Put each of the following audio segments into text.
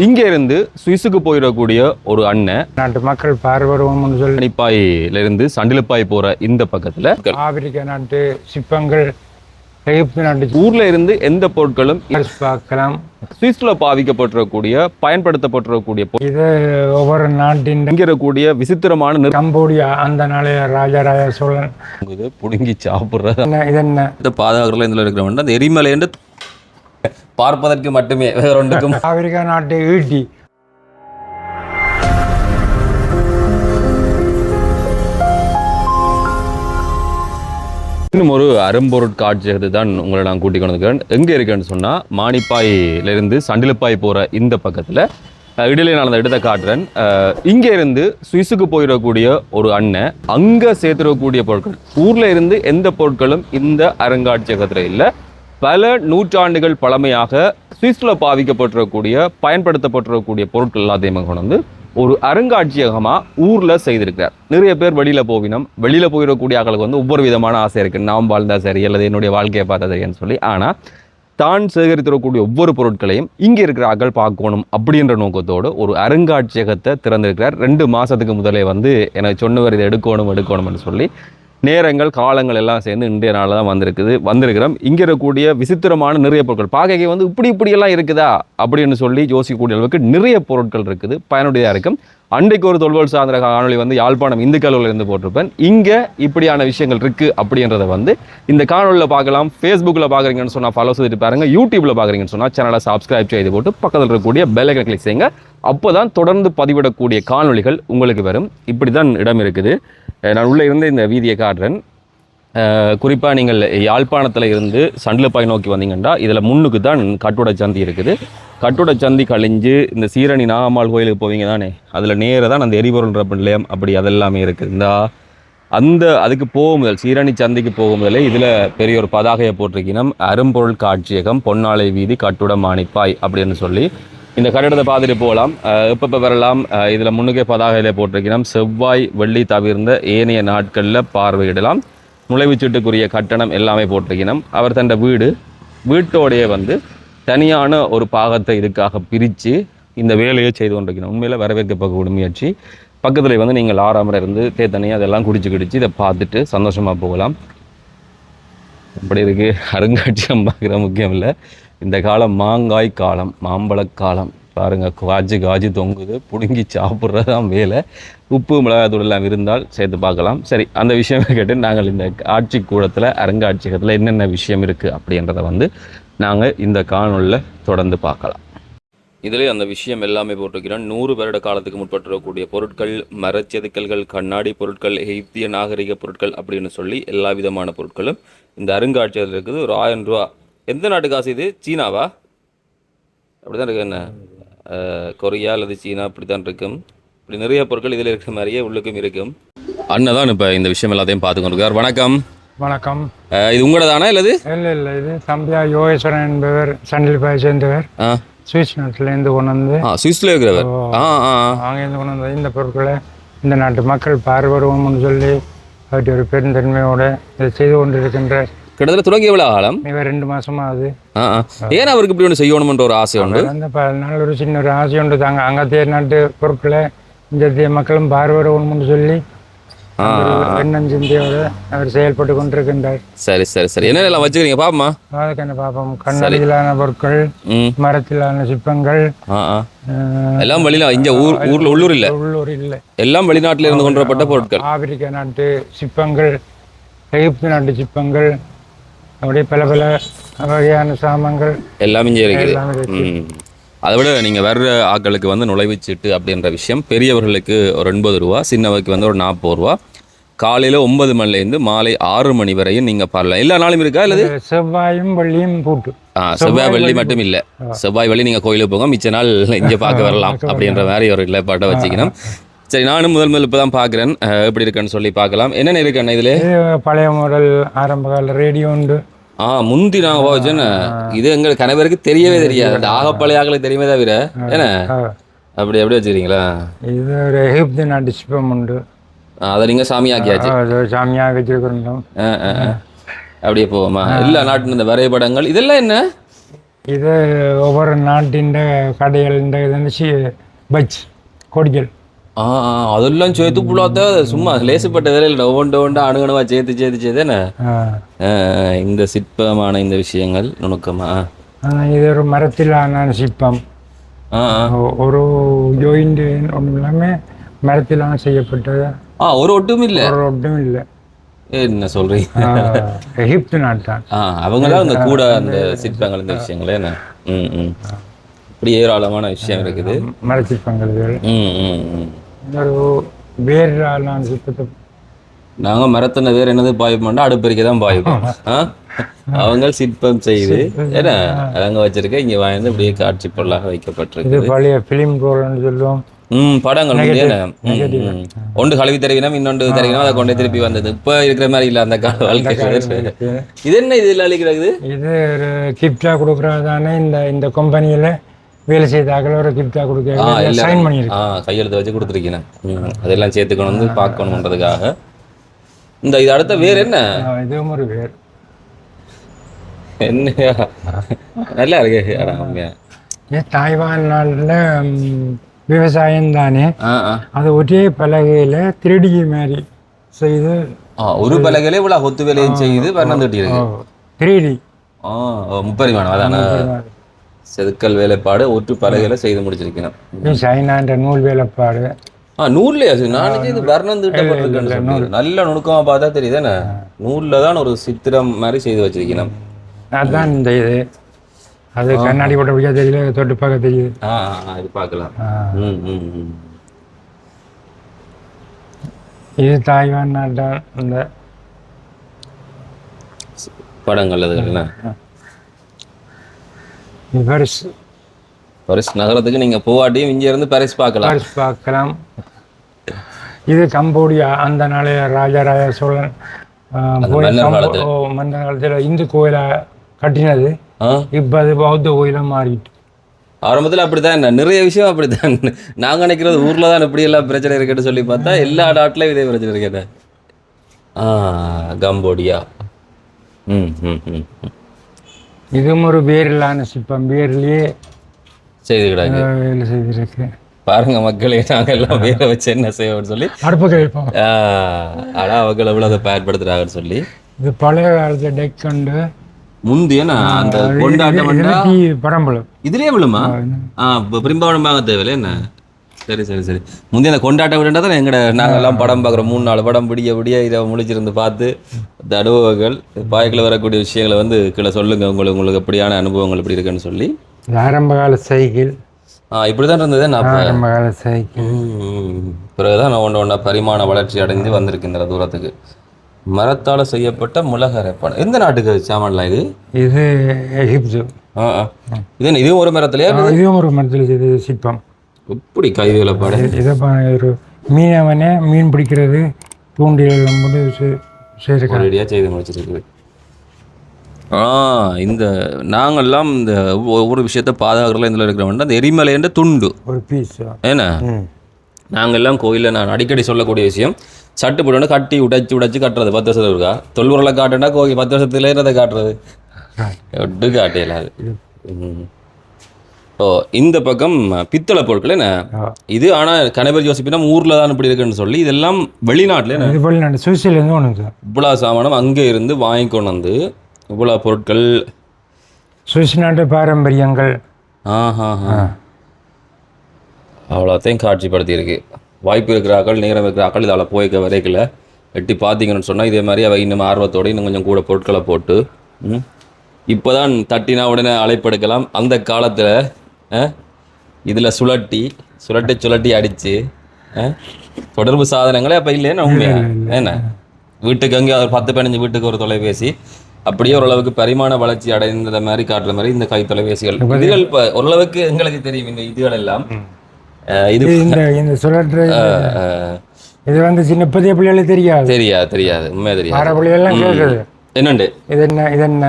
இங்க இருந்து சுவிஸுக்கு போயிடக்கூடிய ஒரு அண்ணன் நாட்டு மக்கள் பார்வையிடுவோம்னு சொல்லி மணிப்பாயில இருந்து சண்டிலப்பாய் போற இந்த பக்கத்துல ஆப்பிரிக்கா நாட்டு சிப்பங்கள் எகிப்து நாட்டு ஊர்ல இருந்து எந்த பொருட்களும் பார்க்கலாம். சுவிஸ்ல பாவிக்கப்பட்டிருக்கக்கூடிய பயன்படுத்தப்பட்டிருக்கக்கூடிய இது ஒவ்வொரு நாட்டின் இங்க இருக்கக்கூடிய விசித்திரமான கம்போடியா அந்த நாளைய ராஜராஜ சோழன் புடுங்கி சாப்பிடுறது இது என்ன இந்த பாதுகாக்கிறதுல இதுல இருக்கிறவன் அந்த எரிமலை என்று பார்ப்பதற்கு மட்டுமே வேற ஒன்றுக்கும் ஆப்பிரிக்கா நாட்டு ஈட்டி இன்னும் ஒரு அரும்பொருட்காட்சியகத்தை தான் உங்களை நான் கூட்டிக் கொண்டு வந்துக்கிறேன். எங்கே இருக்கேன்னு சொன்னால் மானிப்பாயிலிருந்து சண்டிலப்பாய் போகிற இந்த பக்கத்தில் இடையிலே நான் அந்த இடத்தை காட்டுறேன். இங்கே இருந்து சுவிஸுக்கு போயிடக்கூடிய ஒரு அண்ணன் அங்கே சேர்த்துடக்கூடிய பொருட்கள் ஊரில் இருந்து எந்த பொருட்களும் இந்த அருங்காட்சியகத்தில் இல்லை. பல நூற்றாண்டுகள் பழமையாக சுவிஸில் பாவிக்கப்பட்டிருக்கக்கூடிய பயன்படுத்தப்பட்டிருக்கக்கூடிய பொருட்கள் எல்லாத்தையுமே கொண்டு வந்து ஒரு அருங்காட்சியகமாக ஊரில் செய்திருக்கிறார். நிறைய பேர் வெளியில் போவினோம், வெளியில் போயிடக்கூடிய ஆக்களுக்கு வந்து ஒவ்வொரு விதமான ஆசை இருக்குது. நாம் வாழ்ந்தா சரி அல்லது என்னுடைய வாழ்க்கையை பார்த்தா சரின்னு சொல்லி. ஆனால் தான் சேகரித்திருக்கக்கூடிய ஒவ்வொரு பொருட்களையும் இங்கே இருக்கிற ஆக்கள் பார்க்கணும் அப்படின்ற நோக்கத்தோடு ஒரு அருங்காட்சியகத்தை திறந்திருக்கிறார். 2 மாதத்துக்கு முதலே வந்து எனக்கு சொன்னவர் இதை எடுக்கணும்னு சொல்லி நேரங்கள் காலங்கள் எல்லாம் சேர்ந்து இன்றைய நாளில் தான் வந்திருக்கிறோம். இங்கே இருக்கக்கூடிய விசித்திரமான நிறைய பொருட்கள் பார்க்க வந்து இப்படியெல்லாம் இருக்குதா அப்படின்னு சொல்லி யோசிக்கக்கூடிய அளவுக்கு நிறைய பொருட்கள் இருக்குது. பயனுடையதாக இருக்கும். அன்றைக்கு ஒரு தொல்வல் சார்ந்த காணொலி வந்து யாழ்ப்பாணம் இந்து கல்லூரியில் இருந்து போட்டிருப்பேன். இங்கே இப்படியான விஷயங்கள் இருக்குது அப்படின்றத வந்து இந்த காணொலியில் பார்க்கலாம். ஃபேஸ்புக்கில் பார்க்குறீங்கன்னு சொன்னால் ஃபாலோ செய்துட்டு பாருங்கள். யூடியூப்பில் பார்க்குறீங்கன்னு சொன்னால் சேனலை சப்ஸ்கிரைப் செய்து போட்டு பக்கத்தில் இருக்கக்கூடிய பெல் ஐக்கனை கிளிக் செய்யுங்க. அப்போ தான் தொடர்ந்து பதிவிடக்கூடிய காணொலிகள் உங்களுக்கு வரும். இப்படி தான் இடம் இருக்குது. நான் உள்ளே இருந்து இந்த வீதியை காட்டுறேன். குறிப்பாக நீங்கள் யாழ்ப்பாணத்தில் இருந்து சண்டிலப்பாய் நோக்கி வந்தீங்கன்னா இதில் முன்னுக்கு தான் கட்டுட சந்தி இருக்குது. கட்டுட சந்தி கழிஞ்சு இந்த சீரணி நாகம்மாள் கோயிலுக்கு போவீங்க தானே, அதில் நேராக தான் அந்த எரிபொருள் ரப்ப நிலையம் அப்படி அதெல்லாமே இருக்குது. அதுக்கு போக முதல் சீரணி சந்திக்கு போக முதலே இதில் பெரிய ஒரு பதாகையை போட்டிருக்கணும். அரும்பொருள் காட்சியகம் பொன்னாலை வீதி கட்டுட மானிப்பாய் அப்படின்னு சொல்லி இந்த கட்டிடத்தை பார்த்துட்டு போகலாம். எப்பப்போ வரலாம். இதில் முன்னுக்கே பதாகையில் போட்டிருக்கணும். செவ்வாய் வெள்ளி தவிர்ந்த ஏனைய நாட்களில் பார்வையிடலாம். நுழைவுச்சீட்டுக்குரிய கட்டணம் எல்லாமே போட்டிருக்கணும். அவர் தன் வீட்டோடையே வந்து தனியான ஒரு பாகத்தை இதுக்காக பிரித்து இந்த வேலையை செய்து கொண்டிருக்கணும். உண்மையில் வரவேற்கப்படக்கூடிய முயற்சி. பக்கத்தில் வந்து நீங்கள் ஆறாமரை இருந்து தனியாக அதெல்லாம் குடிச்சு இதை பார்த்துட்டு சந்தோஷமாக போகலாம். அப்படி இருக்குது. அருங்காட்சியகம் பார்க்குற முக்கியம் இல்லை. இந்த காலம் மாங்காய் காலம், மாம்பழக்காலம். பாருங்கள், காஜி தொங்குது, பிடுங்கி சாப்பிட்றதான் வேலை. உப்பு மிளகாத்தூள் எல்லாம் இருந்தால் சேர்த்து பார்க்கலாம். சரி, அந்த விஷயமே கேட்டு நாங்கள் இந்த ஆட்சி கூடத்தில் அருங்காட்சியகத்தில் என்னென்ன விஷயம் இருக்குது அப்படின்றத வந்து நாங்கள் இந்த காணொலியில் தொடர்ந்து பார்க்கலாம். இதிலே அந்த விஷயம் எல்லாமே போட்டிருக்கிறோம். 100 வருட காலத்துக்கு முற்பட்டிருக்கக்கூடிய பொருட்கள், மரச்செதுக்கல்கள், கண்ணாடி பொருட்கள், எகிப்திய நாகரிக பொருட்கள் அப்படின்னு சொல்லி எல்லா விதமான பொருட்களும் இந்த அருங்காட்சியகத்தில் இருக்குது. ஒரு 1000 ரூபா. எந்த நாட்டு காசு இது? சீனாவா? அப்படி தான் இருக்கு. என்ன கொரியா அல்லது சீனா அப்படி தான் இருக்கும். இப்படி நிறைய பொருட்கள் இதில் இருக்கிற மாதிரியே உள்ளுக்கும் இருக்கும். அண்ணன் தான் இப்போ இந்த விஷயம் எல்லாத்தையும் பார்த்து கொண்டிருக்கார். வணக்கம். வணக்கம். இது உங்களோட தானே? இல்லது இல்லை இது தம்பியா யோகேஸ்வரன் என்பவர் சண்டிலப்பாயை சேர்ந்தவர். சுவிஸ் நாட்டிலேருந்து கொண்டு வந்து சுவிஸ்ல இருக்கிறவர் அங்கேருந்து கொண்டு வந்து இந்த பொருட்களை இந்த நாட்டு மக்கள் பார்வையிடுவோம்னு சொல்லி அவற்றை ஒரு பெருந்தன்மையோட இதை செய்து கொண்டிருக்கின்ற கிட்டத்தட்ட தொடங்கி எவ்வளோ காலம்? இவர் 2 மாசமா அது. ஏன் அவருக்கு இப்படி ஒன்று செய்யணும்ன்ற ஒரு ஆசை உண்டு? அந்த நல்ல ஒரு சின்ன ஒரு ஆசை உண்டு தாங்க. அங்கத்தைய நாட்டு பொருட்களை இந்த மக்களும் பார்வையிடணும்னு சொல்லி எண்ணஞ்சிந்தையோட அவர் செயல்பட்டு கொண்டிருக்கின்றார். சரி என்னெல்லாம் வச்சுக்கிறீங்க பாப்போமா? அதுக்கு என்ன பாப்போம். கண்ணாடியிலான பொருட்கள், மரத்திலான சிற்பங்கள் எல்லாம் வெளியில. இங்க உள்ளூர் இல்ல, எல்லாம் வெளிநாட்டில இருந்து கொண்டு வரப்பட்ட பொருட்கள். ஆப்பிரிக்கா நாட்டு சிற்பங்கள், எகிப்து நாட்டு சிற்பங்கள், அப்படியே பல வகையான சாமான்கள் எல்லாம் இங்கே இருக்குது. அதை விட நீங்கள் வர்ற ஆட்களுக்கு வந்து நுழைவுச்சீட்டு அப்படின்ற விஷயம் பெரியவர்களுக்கு ஒரு 80 ரூபா, சின்னவருக்கு வந்து ஒரு 40 ரூபா. காலையில் 9 மணிலேருந்து மாலை 6 மணி வரையும் நீங்கள் பாரலாம். எல்லா நாளும் இருக்கா? இல்லது செவ்வாயும் வெள்ளியும் பூட்டு? செவ்வாய் வெள்ளி மட்டும் இல்லை, செவ்வாய் வெள்ளி நீங்கள் கோயிலுக்கு போங்க, மிச்ச நாள் இங்கே பார்க்க வரலாம் அப்படின்ற மாதிரி ஒரு நிலைப்பாட்டை வச்சுக்கணும். சரி, நானும் முதல் இப்போ தான் பார்க்குறேன். எப்படி இருக்குன்னு சொல்லி பார்க்கலாம். என்னென்ன இருக்குண்ணா இதில்? பழைய மாடல் ஆரம்ப கால ரேடியோ உண்டு. முந்தி நாங்கள் போச்சுன்னு இது எங்களுக்கு கணவருக்கு தெரியவே தெரியாது. ஆகப்பழைய ஆக்களுக்கு தெரியுமே தவிர ஏன்னா அப்படி வச்சுக்கிறீங்களா? இது ஒரு எகிப்து நாட்டு சிற்பம் உண்டு. அதை நீங்கள் சாமியாக்கியாச்சு? சாமியாக வச்சிருக்கிறோம். அப்படியே போவோமா? எல்லா நாட்டின் இந்த வரைபடங்கள் இதெல்லாம் என்ன? இது ஒவ்வொரு நாட்டின் கடைகள் இந்த இது பஜ் கொடிகள் அதெல்லாம் சேர்த்து புள்ளாத்த சும்மா லேசுப்பட்ட வேலையில் ஒவ்வொன்று அணுகணுவா சேர்த்து இந்த சிற்பமான இந்த விஷயங்கள் நுணுக்கமா. இது ஒரு மரத்திலான சிற்பம். ஒரு ஜோயிண்ட் ஒன்றும் இல்லாமல் மரத்திலான செய்யப்பட்டது. ஒரு ஒட்டும் இல்லை, ஒரு ஒட்டும் இல்லை. என்ன சொல்றீங்க? எகிப்து நாட்டான் அவங்க தான் இந்த கூட அந்த சிற்பங்கள் இந்த விஷயங்களே என்ன இப்படி ஏராளமான விஷயம் இருக்குது மர சிற்பங்கள். இன்னொரு வேறான சிற்பத்தை நாங்கள் மரத்தின வேறு என்னது பாய்ப்போம்னா அடுப்பறிக்க தான் பாய்ப்போம். அவங்க சிற்பம் செய்து ஏன்னா அங்க வச்சிருக்க இங்க வாங்கி இப்படியே காட்சி பொருளாக வைக்கப்பட்டிருக்கு. பழைய பிலிம் ரோல்னு சொல்லுவோம். படங்கள் ஒன்று கழுவி தருவினம் இன்னொன்று தருவினம் அதை கொண்டே திருப்பி வந்தது. இப்ப இருக்கிற மாதிரி இல்லை அந்த கால வாழ்க்கை. இது என்ன இதில் அழிக்கிறது? இது ஒரு கிஃப்டா கொடுக்குறதானே இந்த கம்பெனியில வேலை செய்தாக்கள் ஒரு கிஃப்டா கொடுக்க சைன் பண்ணியிருக்கேன், கையெழுத்து வச்சு கொடுத்துருக்கீங்க. அதெல்லாம் சேர்த்துக்கணும் வந்து பார்க்கணுன்றதுக்காக. இந்த இது அடுத்த வேர் என்ன? இதுவும் ஒரு வேர். என்ன நல்லா இருக்கு. தாய்வான் நாட்டில் விவசாயம் தானே, அது ஒரே பலகையில 3D மாதிரி செய்து ஒரு பலகையில இவ்வளவு கொத்து வேலையும் செய்து வண்ணந்துட்டு இருக்கு. 3D முப்பரிமாணம் அதான செதுக்கல் வேலைப்பாடு ஒற்று பலகையில செய்து முடிச்சிருக்கணும். சைனான்ற நூல் வேலைப்பாடு. நூல்லையா? நாளைக்கு இது வர்ணம் தீட்டப்பட்டிருக்கேன்னு நல்ல நுணுக்கமா பார்த்தா தெரியுதானே. நூல்ல தான் ஒரு சித்திரம் மாதிரி செய்து வச்சிருக்கணும். அதுதான் இந்த இது. அது கண்ணாடி போட்டபடியா தெரியல, தொட்டு பார்க்க தெரியுது. இது பார்க்கலாம். இது தாய்வான் நாட்டான் இந்த படங்கள் அதுகள் பாரிஸ் நகரத்துக்கு நீங்க போவாட்டியும் இங்க இருந்து பாரிஸ் பார்க்கலாம். இது கம்போடியா. அந்த நாளைய ராஜராஜ சோழன் மன்னர் காலத்துல இந்து கோயிலை கட்டினது. இப்ப அது பௌத்த கோயிலா மாறிட்டு. ஆரம்பத்தில் அப்படித்தான் நிறைய விஷயம் அப்படித்தான். நாங்க நினைக்கிறது ஊர்ல தான் இப்படி எல்லாம் பிரச்சனை இருக்குன்னு சொல்லி பார்த்தா எல்லா நாட்டிலையும் இதே பிரச்சனை இருக்கேன். கம்போடியா. இதுவும் ஒரு வேரிலான சிற்பம். வேர்லயே செய்திருக்கு. பாருங்க மக்களே, நாங்க எல்லாம் வேற வச்சு என்ன செய்வோம்னு சொல்லி அடுப்பு கேட்போம். ஆனா அவங்க எவ்வளவு அதை பயன்படுத்துறாங்கன்னு சொல்லி. இது பழைய காலத்துல டெக் கொண்டு முந்தைய அந்த கொண்டாட்டம் பரம்பலம் இதுலயே விழுமா? பிரிம்பாவனம் பார்க்க தேவையில்ல என்ன? சரி முந்தைய அந்த கொண்டாட்டம் விடா தான் எங்கட நாங்கள் எல்லாம் படம் பார்க்குறோம். 3-4 படம் விடிய இதை முழிச்சிருந்து பார்த்து இந்த அனுபவங்கள் பாய்க்கில் வரக்கூடிய விஷயங்களை வந்து கீழே சொல்லுங்க. உங்களுக்கு எப்படியான அனுபவங்கள் எப்படி இருக்குன்னு சொல்லி. ஆரம்பகால சைக்கிள் இப்படிதான் இருந்தது. ஆரம்பகால சைக்கிள் பிறகுதான் நான் ஒன்றா பரிமாண வளர்ச்சி அடைந்து வந்திருக்கு இந்த தூரத்துக்கு. மரத்தால் செய்யப்பட்ட முலகரைப்பாடு. எந்த நாட்டுக்கு சாமான்லாம் இது? இது எகிப்து. இதுவும் ஒரு மரத்துலையா? இதுவும் ஒரு மரத்தில் செய்த சிற்பம். எப்படி கை வேலைப்பாடு? இதை ஒரு மீனவனே மீன் பிடிக்கிறது தூண்டில் ரெடியாக செய்து முடிச்சிருக்கு. இந்த நாங்கள்லாம் இந்த ஒவ்வொரு விஷயத்த பாதுகாக்கிறதுல இதில் இருக்கிறவங்க அந்த எரிமலைன்ற துண்டு ஒரு பீஸ் ஏன்னா நாங்கள்லாம் கோயிலில் நான் அடிக்கடி சொல்லக்கூடிய விஷயம், சட்டு போட்டு கட்டி உடைச்சு கட்டுறது 10 வருஷத்துல இருக்கா. தொல்பொருளை காட்டுனா கோயில் 10 வருஷத்துல அதை காட்டுறது ஒட்டு காட்டையிலாது. இந்த பக்கம் பித்தளை பொருட்கள் என்ன இது? ஆனால் கணவர் யோசிப்பினா ஊரில் தான் இப்படி இருக்குன்னு சொல்லி இதெல்லாம் வெளிநாட்டில் சுவிஸ்லேருந்து ஒன்று இவ்வளோ சாமானம் அங்கே இருந்து வாங்கி கொண்டு வந்து இவ்வளோ பொருட்கள் சுவிஸ் நாட்டு பாரம்பரியங்கள் அவ்வளோத்தையும் காட்சிப்படுத்தியிருக்கு. வாய்ப்பு இருக்கிறார்கள், நேரம் இருக்கிறார்கள் இதால் போய்க்க வரைக்கல எட்டி பார்த்தீங்கன்னு சொன்னால் இதே மாதிரி அவை இன்னும் ஆர்வத்தோடு இன்னும் கொஞ்சம் கூட பொருட்களை போட்டு இப்போ தான் தட்டினா உடனே அழைப்பெடுக்கலாம். அந்த காலத்தில் இதில் சுழட்டி அடித்து தொடர்பு சாதனங்களே அப்போ இல்லைன்னு உண்மையா என்ன? வீட்டுக்கு அங்கே ஒரு 10-15 வீட்டுக்கு ஒரு தொலைபேசி அப்படியே ஓரளவுக்கு பரிமாண வளர்ச்சி அடைந்த மாதிரி காட்டுற மாதிரி இந்த கை தொலைபேசிகள் இதுகள் இப்போ ஓரளவுக்கு எங்களுக்கு தெரியும். இந்த இதுகள் எல்லாம் இது இது வந்து சின்ன பெரிய பிள்ளைகளுக்கு தெரியாது உண்மையா தெரியாது. என்னண்டு இது என்ன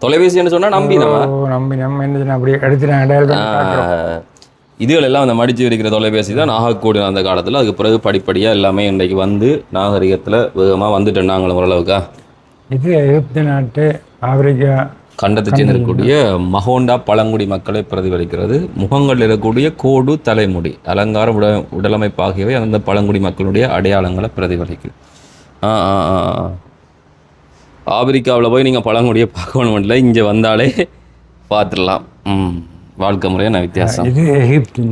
தொலைபேசி என்ன சொன்னா நம்பி நம்ம என்ன அப்படி எடுத்து இதுகள் எல்லாம் அந்த மடிச்சு இருக்கிற தொலைபேசி தான் நாகக்கூடிய அந்த காலத்தில். அதுக்கு பிறகு படிப்படியாக எல்லாமே இன்றைக்கு வந்து நாகரிகத்தில் வேகமாக வந்துட்டோம் நாங்களும் ஓரளவுக்கா. இது எகிப்து நாட்டு, ஆப்பிரிக்கா கண்டத்தைச் சேர்ந்திருக்கக்கூடிய மகோண்டா பழங்குடி மக்களை பிரதிபலிக்கிறது. முகங்களில் இருக்கக்கூடிய கோடு, தலைமுடி, அலங்காரம், உடலமைப்பு ஆகியவை அந்த பழங்குடி மக்களுடைய அடையாளங்களை பிரதிபலிக்குது. ஆப்பிரிக்காவில் போய் நீங்கள் பழங்குடியை பார்க்கணும் இல்லை, இங்கே வந்தாலே பார்த்துடலாம். வாழ்க்கை முறையான வித்தியாசம். இது எகிப்து.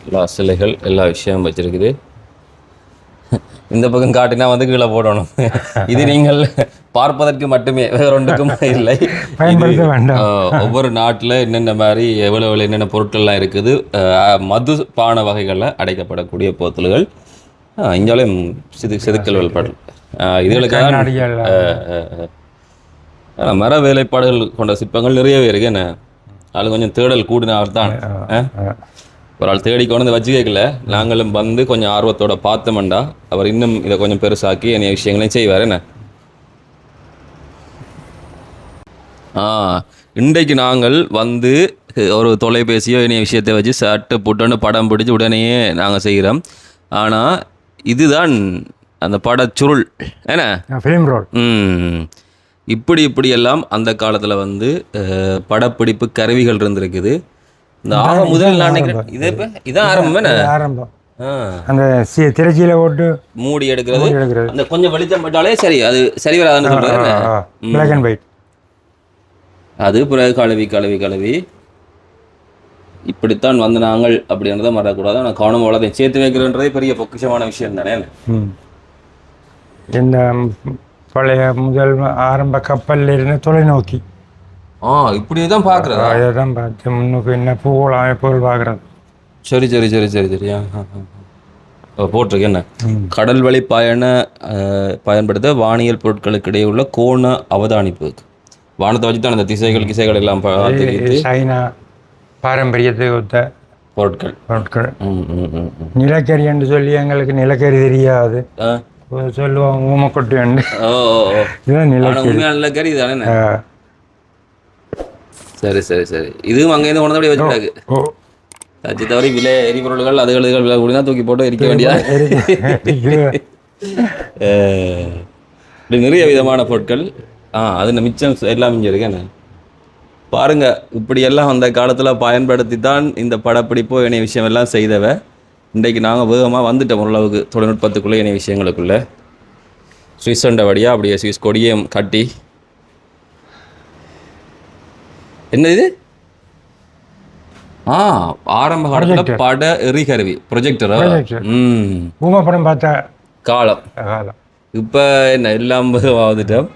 எல்லா சிலைகள் எல்லா விஷயம் வச்சிருக்குது. இந்த பக்கம் காட்டினா வந்து கீழே போடணும். இது நீங்கள் பார்ப்பதற்கு மட்டுமே, வேற ஒன்றுக்கும் இல்லை. பயன்படுத்த வேண்டாம். ஒவ்வொரு நாட்டில் என்னென்ன மாதிரி எவ்வளவு என்னென்ன பொருட்கள்லாம் இருக்குது. மது பான வகைகளில் அடைக்கப்படக்கூடிய போத்தல்கள். இங்காலும் செதுக்கல் வேலைப்பாடு இதுகளுக்காக மர வேலைப்பாடுகள் கொண்ட சிற்பங்கள் நிறையவே இருக்கு. என்ன அது கொஞ்சம் தேடல் கூடினவர் தான். ஒரு ஆள் தேடி கொண்டு வந்து வச்சு கேட்கல, நாங்களும் வந்து கொஞ்சம் ஆர்வத்தோட பார்த்தோம்டா அவர் இன்னும் இதை கொஞ்சம் பெருசாக்கி என்னைய விஷயங்களையும் செய்வார். என்ன இன்றைக்கு நாங்கள் வந்து ஒரு தொலைபேசியோ என்னைய விஷயத்தை வச்சு சட்டை போட்டோன்னு படம் பிடிச்சி உடனேயே நாங்கள் செய்கிறோம். ஆனால் இதுதான் அந்த படச்சுருள். என்ன ஃபிலிம் ரோல். இப்படி எல்லாம் அந்த காலத்தில் வந்து படப்பிடிப்பு கருவிகள் இருந்திருக்குது. இந்த முதல் இதான் ஆரம்பம். அந்த திரைச்சியில போட்டு மூடி எடுக்கிறது, அந்த கொஞ்சம் வெளிச்சம் பட்டாலே சரி, அது சரி வராதுன்னு சொல்றது. Black and white. அது பிறகு கழுவி இப்படித்தான் வந்து நாங்கள் அப்படின்றத மறக்கக்கூடாது. ஆனால் கவனம் வளர்த்தை சேர்த்து வைக்கிறன்றதே பெரிய பொக்கிஷமான விஷயம் தானே. இந்த பழைய முதல் ஆரம்ப கப்பல்ல இருந்து தொலைநோக்கி இப்படிதான் பார்க்குறது. அதான் பார்த்து முன்னுக்கு என்ன பூகோள அமைப்புகள் பார்க்குறது. சரி. போட்டிருக்கு என்ன கடல் வழி பயன்படுத்த வானியல் பொருட்களுக்கு இடையே உள்ள கோண அவதானிப்பு. வானத்தை வச்சு தான் அந்த கிசைகள் எல்லாம் சைனா பாரம்பரியத்தை ஒத்த பொருட்கள். நிலக்கரி என்று சொல்லி எங்களுக்கு நிலக்கரி தெரியாது, சொல்லுவாங்க ஊமக்கொட்டு. நிலக்கரி தானே. சரி. இதுவும் அங்கேருந்து கொண்டு வச்சுட்டாங்க. தச்சு தவறி விலை எரிபொருள்கள் அதுகள் விலை கூடினா தூக்கி போட்டு எரிக்க வேண்டியதா. இப்படி நிறைய விதமான பொருட்கள். அது மிச்சம் எல்லாம் இங்கே இருக்கேன் பாருங்க. இப்படியெல்லாம் அந்த காலத்தில் பயன்படுத்தி தான் இந்த படப்பிடிப்போ இணைய விஷயம் எல்லாம் செய்தவ. இன்றைக்கு நாங்கள் வேகமாக வந்துட்டோம் ஓரளவுக்கு தொழில்நுட்பத்துக்குள்ளே இணைய விஷயங்களுக்குள்ள. சுவிஸ் வழியாக அப்படியே சுவிஸ் கொடியும் கட்டி. என்ன இது? ஆரம்ப காலத்தில் பட எரிகருவி ப்ரொஜெக்டரா? படம் பார்த்த காலம். இப்போ என்ன எல்லாம் வந்துட்டோம்.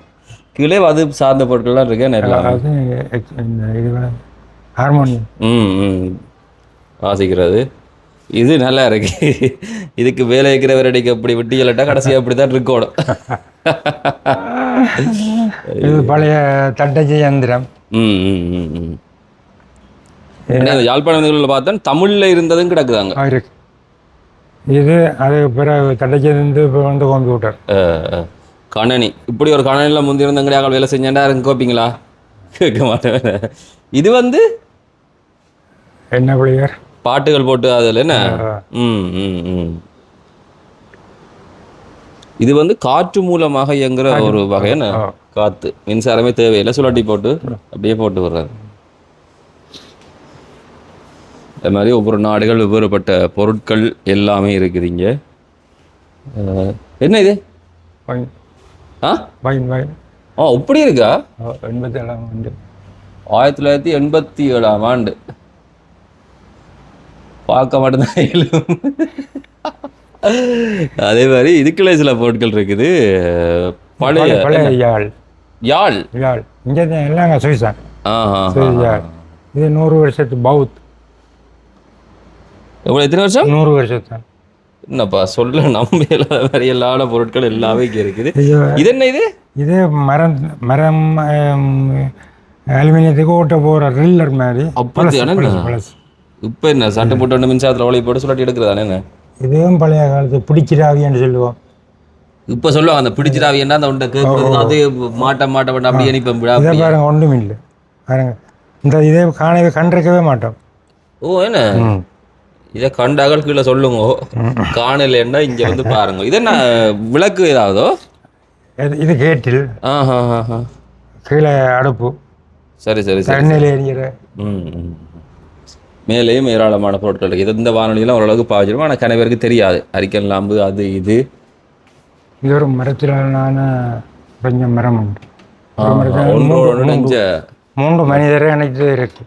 கீழே அது சார்ந்த பொருட்கள்லாம் இருக்கேன். ஹார்மோனியம் வாசிக்கிறது. இது நல்லா இருக்கு. இதுக்கு வேலை வைக்கிற வேலைக்கு அப்படி விட்டு சொல்லட்டா கடைசியாக அப்படி தான் இருக்கணும். இது பழைய தட்டச்சி யந்திரம். யாழ்ப்பாணத்தில் பார்த்தா தமிழ்ல இருந்ததும் கிடக்குதாங்க. இது அது பிறகு தட்டச்சிலிருந்து இப்போ வந்து கம்ப்யூட்டர் கணனி. இப்படி ஒரு கணனியில் முந்தி இருந்தங்கடையாக வேலை செஞ்சேன்டா கோப்பிங்களா? கேட்க மாட்டேன். இது வந்து என்ன பிள்ளையர் பாட்டுகள் போட்டு அதில் என்ன. இது வந்து காற்று மூலமாக இயங்குற ஒரு வகையான காற்று. மின்சாரமே தேவையில்லை, சுழட்டி போட்டு அப்படியே போட்டு வர்றாரு. அது மாதிரி ஒவ்வொரு நாடுகள் வெவ்வேறுபட்ட பொருட்கள் எல்லாமே இருக்குதுங்க. என்ன இது? இப்படி இருக்கா? 1987 ஆண்டு. பார்க்க மாட்டேதான். அதே மாதிரி இதுக்குள்ள சில பொருட்கள் இருக்குது. பழைய யாழ். இங்கே எல்லாங்க சுவிஸா. இது 100 வருஷத்து பௌத். எத்தனை வருஷம்? 100 வருஷத்தான். என்னப்பா சொல்ல நம்பல மாதிரி எல்லா பொருட்கள் எல்லாமே இங்கே இருக்குது. இது என்ன? இது மரம் அலுமினியத்துக்கு ஓட்ட போகிற ரில்லர் மாதிரி. இப்போ என்ன சட்டை போட்டு மின்சாரத்தில் ஒளி போட்டு சுழட்டி எடுக்கிறதானே? என்ன இதுவும் பழைய காலத்து பிடிச்சிராவின்னு சொல்லுவோம். இப்போ சொல்லுவாங்க அந்த பிடிச்சிராவி என்ன அந்த உண்டை கேட்குறது. அது மாட்ட அப்படியே அனுப்பி பாருங்க. ஒன்றும் இல்லை பாருங்க. இந்த இதே கண்டிருக்கவே மாட்டோம். என்ன இதை கண்டாக்கள் கீழே சொல்லுங்க, காணலைன்னா இங்க வந்து பாருங்க. இது என்ன விளக்கு ஏதாவதோ? இது கேட்டில் கீழே அடுப்பு. சரி சரி சரி. தண்ணியில் எரிகிற. மேலேயும் ஏராளமான பொருட்கள் இருக்குது. இது இந்த வானொலியெல்லாம் ஓரளவுக்கு பாவிச்சிருவோம், ஆனால் கன பேருக்கு தெரியாது. அரிக்கன் லாம்பு அது இது. இது ஒரு மரத்திலான கொஞ்சம் மரம் உண்டு. மூன்று மனிதரை அனைத்து இருக்கு.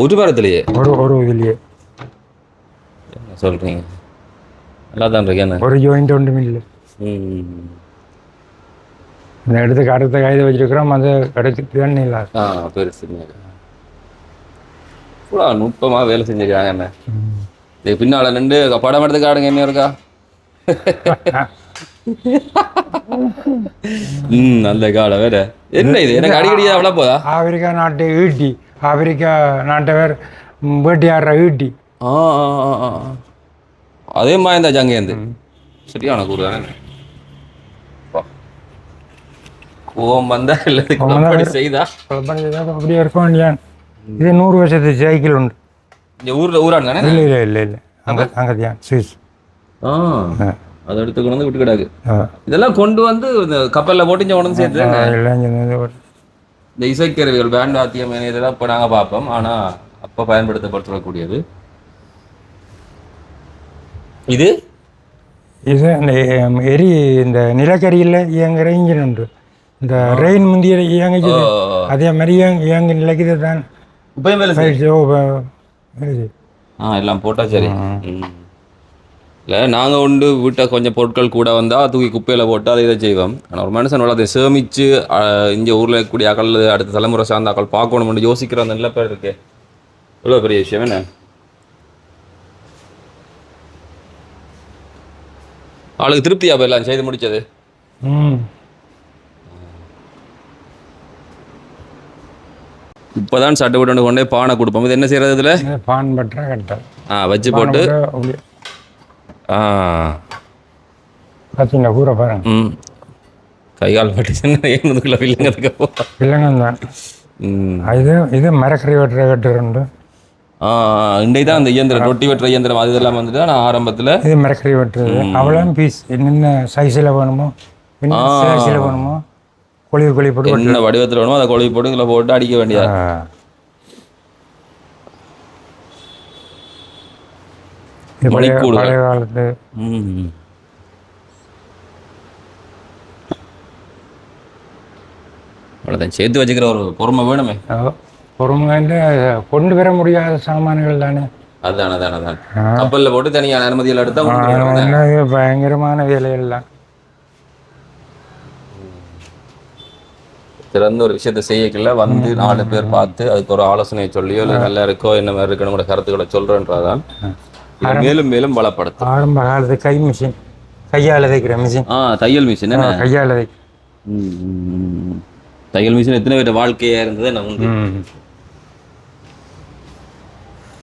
ஒரு மரத்திலேயே ஒரு இதுலயே என்ன சொல்றீங்க? நல்லா தான் இருக்கு. என்ன ஒரு ஜாயிண்ட் ஒன்றும் இல்லை. இந்த இடத்துக்கு அடுத்த கைது வச்சிருக்கிறோம், அது இடத்துக்கு தான் இல்லை. பெருசு நுட்பமாக வேலை செஞ்சிருக்காங்க. என்ன இது பின்னால நின்று படம் எடுத்து காடுங்க என்ன இருக்கா? நல்ல காலம் வேற. என்ன இது எனக்கு அடிக்கடியா அவ்வளோ போதா? ஆப்பிரிக்கா நாட்டு ஈட்டி, ஆப்பிரிக்கா நாட்டவர் வேட்டையாடுற ஈட்டி. அதே மாதிரி இருந்தா ஜங்கேந்து சரியான கூறு தானே. கோவம் வந்தா இல்லை செய்தா அப்படியே இருக்கும் இல்லையா? இது 100 வருஷத்து சைக்கிள் உண்டு. இந்த ஊரான் தானே? இல்லை இல்லை இல்லை இல்லை, அங்கே அங்கே தான் சுவிஸ். அதை எடுத்துக்கொண்டு வந்து விட்டு கிடாது. இதெல்லாம் கொண்டு வந்து இந்த கப்பலில் போட்டு இங்கே உடனே சேர்த்து இந்த இசைக்கருவிகள் பேண்ட் வாத்தியம் இதெல்லாம் இப்போ நாங்கள் பார்ப்போம். ஆனால் அப்போ பயன்படுத்தப்பட்டுறக்கூடியது இது இது இந்த இந்த நிலக்கரியில் இயங்குற இன்ஜின் உண்டு. இந்த ரெயின் முந்திய இயங்குச்சு, அதே மாதிரி இயங்கு நிலைக்குது தான். எல்லாம் போட்டா சரி. இல்லை நாங்கள் உண்டு வீட்டை கொஞ்சம் பொருட்கள் கூட வந்தால் தூக்கி குப்பையில் போட்டு அதை இதை செய்வோம். ஆனால் ஒரு மனுஷன் அதை சேமித்து இங்கே ஊரில் இருக்கக்கூடிய அக்கள் அடுத்த தலைமுறை சார்ந்த அக்கள் பார்க்கணும்னு யோசிக்கிற அந்த நல்ல பேர் இருக்கே, இவ்வளோ பெரிய விஷயம். என்ன அவளுக்கு திருப்தியா போயிடலாம் செய்து முடிச்சது. இப்போதான் சட்டை போட்டு கொண்டே பானை கொடுப்போம். இது என்ன செய்யறது? இதுல பான் பட்டா கட்ட வச்சு போட்டு பார்த்தீங்கன்னா கூற பாருங்க. கைகால் பட்டுச்சுன்னா வில்லங்கம் தான். இது மரக்கறி வெட்டுற கட்டுண்டு. இன்றைக்கு தான் அந்த இயந்திரம் ரொட்டி வெட்டுற இயந்திரம் அது இதெல்லாம் வந்துட்டு நான் ஆரம்பத்தில் இது மரக்கறி வெட்டுறது. அவ்வளோ பீஸ் என்னென்ன சைஸில் வேணுமோ, என்ன சைஸில் வேணுமோ, கொழி போட்டு என்ன வடிவத்தில் வேணுமோ அதை கொழி போட்டு இதில் போட்டு அடிக்க வேண்டியதா. மணிக்கூடு பழைய காலத்து. அவ்வளோதான் சேர்த்து வச்சுக்கிற ஒரு பொறுமை வேணுமே. பொறுமை கொண்டு வர முடியாத சாமான்கள் தானே. அதான் அதான் அதான் கப்பலில் போட்டு தனியான அனுமதியில் எடுத்தால் பயங்கரமான வேலைகள் தான். சிறந்த ஒரு விஷயத்த செய்யக்குள்ள வந்து 4 பேர் பார்த்து அதுக்கு ஒரு ஆலோசனையை சொல்லியோ இல்லை நல்லா இருக்கோ என்ன மாதிரி இருக்கணும் கருத்துக்களை சொல்றேன்றதான் மேலும் மேலும் பலப்படுத்தும். ஆரம்ப காலத்து கை மிஷின், கையால் தைக்கிற மிஷின். தையல் மிஷின் என்ன கையால் தைக்க. தையல் மிஷின் எத்தனை பேர் வாழ்க்கையா இருந்தது நான்